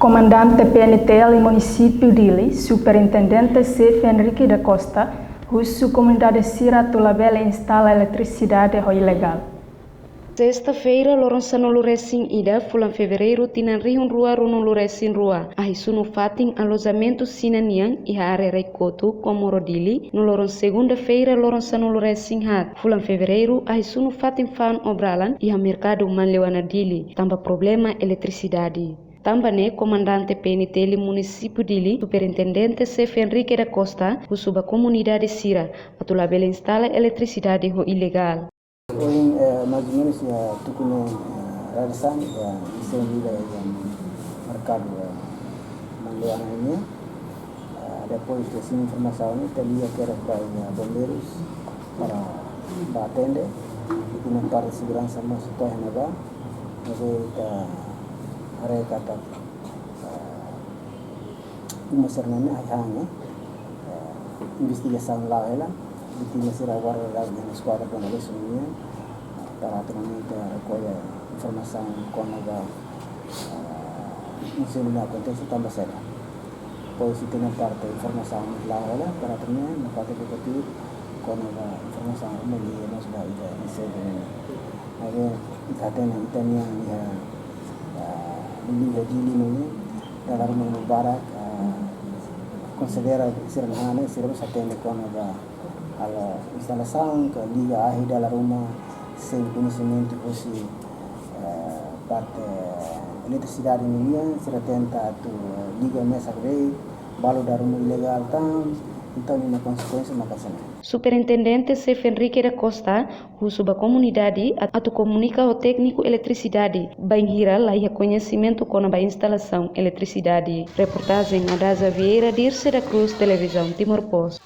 Comandante PNTL município Dili, Superintendente Seif Henrique da Costa, a comunidade Sira Tulabela instala eletricidade ilegal. Sexta-feira, Lourenço Luresin Ida, fulan fevereiro, tinan rihun rua runo Luresin rua. Ahisunu fatin alojamento sinanian e a área Reikoto, como Rodili. No Lourenço segunda-feira, Lourenço Luresin Hat. Fulan fevereiro, ahisunu fatin fan obralan e a mercado manlewana Dili. Tamba problema eletricidade. Também comandante PNTL município Dili, superintendente Seif Henrique da Costa, o suba comunidade Sira, a Tulabela instala eletricidade ilegal. Hoje, mais ou menos, tudo no Rarasan, isso é mercado manlewana ini. Depois dessa informação, kita lihat que era para bombeiros para atender, e na parte de segurança mas estou renova, mas kita ada kata uma sername ayahnya investigação lá ela di masih rawar lagi di sekolah penulis semuanya para teman kita recolhe informação com a insulina acontece também será pois se tem parte informação lá ela para teman na parte do capítulo com a informação media mas vai isso ada itanya ya Dili dalam mubarak considera sirnane sirus atende com a instalação que liga a rede da rumah sem conhecimento fosse parte eletricidade minha será tenta tu liga mesa rei balo da rumah ilegal tam então uma consequência makasana. Superintendente Seif Henrique da Costa, o suba comunidade a tu comunica o técnico eletricidade, bem hira lá e conhecimento com a instalação eletricidade. Reportagem Adaza Vieira, Dirce da Cruz, Televisão Timor Post.